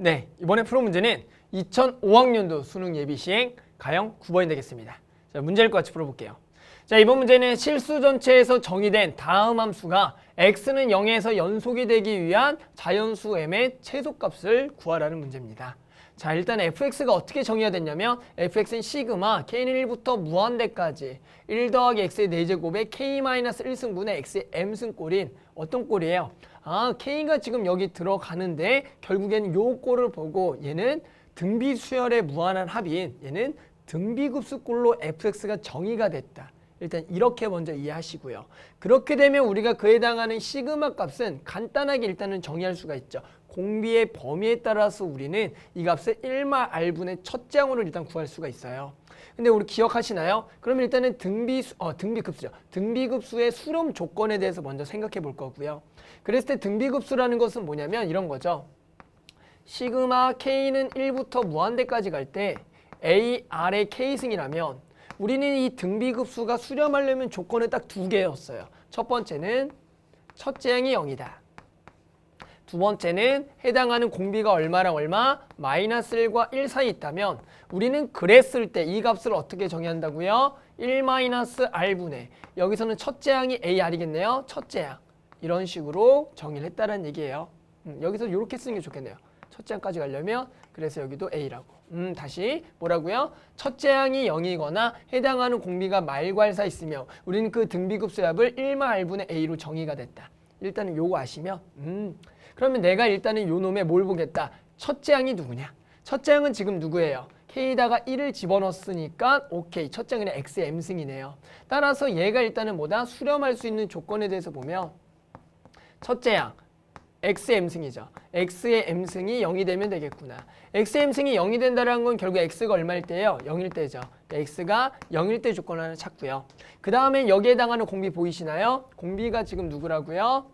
네, 이번에 풀어 문제는 2005학년도 수능 예비 시행 가형 9번이 되겠습니다. 자, 문제 읽고 같이 풀어볼게요. 자, 이번 문제는 실수 전체에서 정의된 다음 함수가 x는 0에서 연속이 되기 위한 자연수 m의 최소값을 구하라는 문제입니다. 자, 일단 fx가 어떻게 정의가 됐냐면 fx는 시그마 k는 1부터 무한대까지 1 더하기 x의 4제곱에 k-1승분의 x의 m승 꼴인 어떤 꼴이에요? 아, k가 지금 여기 들어가는데 결국에는 요 꼴을 보고 얘는 등비 수열의 무한한 합인 얘는 등비급수꼴로 fx가 정의가 됐다. 일단 이렇게 먼저 이해하시고요. 그렇게 되면 우리가 그에 해당하는 시그마 값은 간단하게 일단은 정의할 수가 있죠. 공비의 범위에 따라서 우리는 이 값을 1마 r분의 첫째 항으로 일단 구할 수가 있어요. 근데 우리 기억하시나요? 그러면 일단은 등비급수죠. 등비급수의 수렴 조건에 대해서 먼저 생각해 볼 거고요. 그랬을 때 등비급수라는 것은 뭐냐면 이런 거죠. 시그마 k는 1부터 무한대까지 갈 때 a, r의 k승이라면 우리는 이 등비급수가 수렴하려면 조건은 딱 두 개였어요. 첫 번째는 첫째 항이 0이다. 두 번째는 해당하는 공비가 얼마랑 얼마? 마이너스 1과 1 사이 있다면 우리는 그랬을 때 이 값을 어떻게 정의한다고요? 1-r분의 여기서는 첫째 항이 ar이겠네요. 첫째 항. 이런 식으로 정의를 했다는 얘기예요. 여기서 이렇게 쓰는 게 좋겠네요. 첫째 항까지 가려면 그래서 여기도 a라고. 다시 뭐라고요? 첫째 항이 0이거나 해당하는 공비가 말과 할 사이 있으며 우리는 그 등비급수합을 1-r분의 a로 정의가 됐다. 일단은 요거 아시면 그러면 내가 일단은 요 놈에 뭘 보겠다. 첫째 항이 누구냐? 첫째 항은 지금 누구예요? k에다가 1을 집어넣었으니까 오케이. 첫째 항은 x의 m승이네요. 따라서 얘가 일단은 뭐다? 수렴할 수 있는 조건에 대해서 보면 첫째 항 x의 m승이죠. x의 m승이 0이 되면 되겠구나. x의 m승이 0이 된다는 건 결국 x가 얼마일 때예요? 0일 때죠. 그러니까 x가 0일 때 조건 하나 찾고요. 그 다음에 여기에 해당하는 공비 보이시나요? 공비가 지금 누구라고요?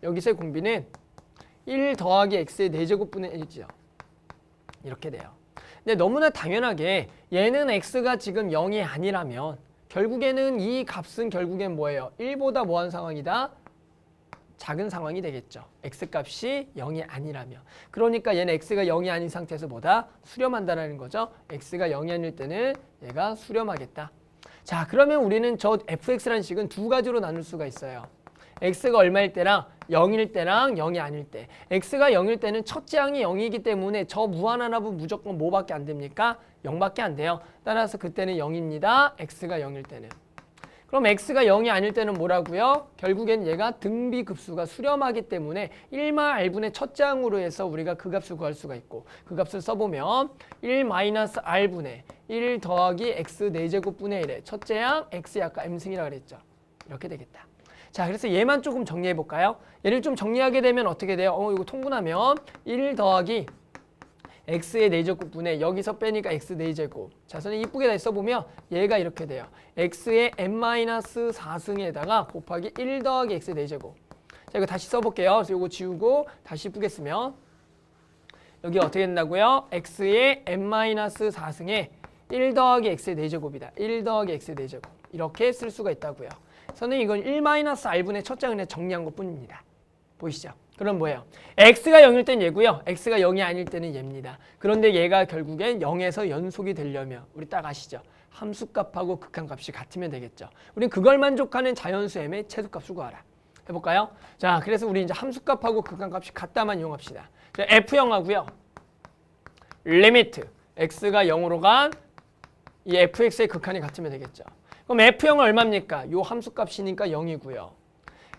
여기서의 공비는 1 더하기 x의 4제곱분의 1이죠. 이렇게 돼요. 근데 너무나 당연하게 얘는 x가 지금 0이 아니라면 결국에는 이 값은 결국엔 뭐예요? 1보다 뭐한 상황이다? 작은 상황이 되겠죠. x값이 0이 아니라면. 그러니까 얘는 x가 0이 아닌 상태에서 뭐다? 수렴한다는 거죠. x가 0이 아닐 때는 얘가 수렴하겠다. 자, 그러면 우리는 저 fx라는 식은 두 가지로 나눌 수가 있어요. x가 얼마일 때랑 0일 때랑 0이 아닐 때. x가 0일 때는 첫째 항이 0이기 때문에 저 무한한 합은 무조건 뭐밖에 안 됩니까? 0밖에 안 돼요. 따라서 그때는 0입니다. x가 0일 때는. 그럼 x가 0이 아닐 때는 뭐라고요? 결국엔 얘가 등비급수가 수렴하기 때문에 1-r분의 첫째 항으로 해서 우리가 그 값을 구할 수가 있고 그 값을 써보면 1-r분의 1 더하기 x 4제곱분의 1의 첫째 항 x의 아까 m승이라고 그랬죠. 이렇게 되겠다. 자, 그래서 얘만 조금 정리해 볼까요? 얘를 좀 정리하게 되면 어떻게 돼요? 이거 통분하면 1 더하기 x의 4제곱분의 여기서 빼니까 x 4제곱. 자, 선생님 이쁘게 다 써보면 얘가 이렇게 돼요. x의 n-4승에다가 곱하기 1 더하기 x의 4제곱. 자, 이거 다시 써볼게요. 그래서 이거 지우고 다시 이쁘게 쓰면 여기 어떻게 된다고요? x의 n-4승에 1 더하기 x의 4제곱이다. 1 더하기 x의 4제곱. 이렇게 쓸 수가 있다고요. 선생님 이건 1-r분의 첫째 항을 정리한 것 뿐입니다. 보이시죠? 그럼 뭐예요? x가 0일 땐 얘고요. x가 0이 아닐 때는 얘입니다. 그런데 얘가 결국엔 0에서 연속이 되려면 우리 딱 아시죠? 함수값하고 극한값이 같으면 되겠죠. 우린 그걸 만족하는 자연수 m의 최소값을 구하라. 해볼까요? 자, 그래서 우리 이제 함수값하고 극한값이 같다만 이용합시다. 자, f0하고요. 리미트 x가 0으로 간 이 fx의 극한이 같으면 되겠죠. 그럼 f0은 얼마입니까? 요 함수값이니까 0이고요.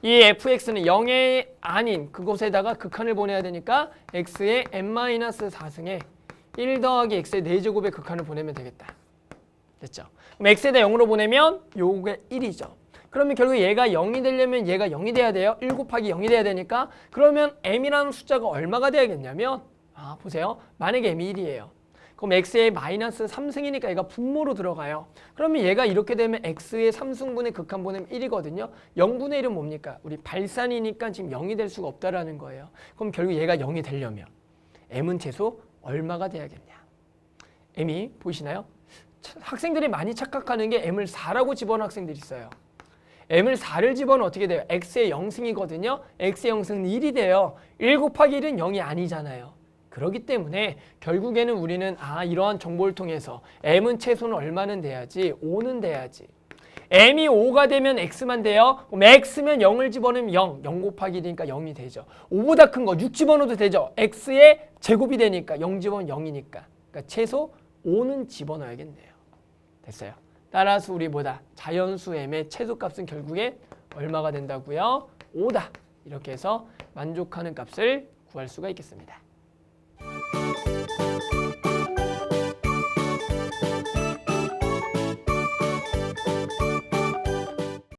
이 fx는 0이 아닌 그곳에다가 극한을 보내야 되니까 x의 n-4승에 1 더하기 x의 4제곱의 극한을 보내면 되겠다. 됐죠? 그럼 x에다 0으로 보내면 요게 1이죠. 그러면 결국 얘가 0이 되려면 얘가 0이 돼야 돼요. 1 곱하기 0이 돼야 되니까 그러면 m이라는 숫자가 얼마가 돼야겠냐면 보세요. 만약에 m이 1이에요. 그럼 x의 마이너스 3승이니까 얘가 분모로 들어가요. 그러면 얘가 이렇게 되면 x의 3승분의 극한 보내면 1이거든요. 0분의 1은 뭡니까? 우리 발산이니까 지금 0이 될 수가 없다라는 거예요. 그럼 결국 얘가 0이 되려면 m은 최소 얼마가 돼야겠냐? m이 보이시나요? 학생들이 많이 착각하는 게 m을 4라고 집어넣은 학생들이 있어요. m을 4를 집어넣으면 어떻게 돼요? x의 0승이거든요. x의 0승은 1이 돼요. 1 곱하기 1은 0이 아니잖아요. 그렇기 때문에 결국에는 우리는 이러한 정보를 통해서 m은 최소는 얼마는 돼야지? 5는 돼야지. m이 5가 되면 x만 돼요. 그럼 x면 0을 집어넣으면 0 곱하기 1이니까 0이 되죠. 5보다 큰 거 6 집어넣어도 되죠. x의 제곱이 되니까 0 집어넣으면 0이니까. 그러니까 최소 5는 집어넣어야겠네요. 됐어요. 따라서 우리 자연수 m의 최소값은 결국에 얼마가 된다고요? 5다. 이렇게 해서 만족하는 값을 구할 수가 있겠습니다.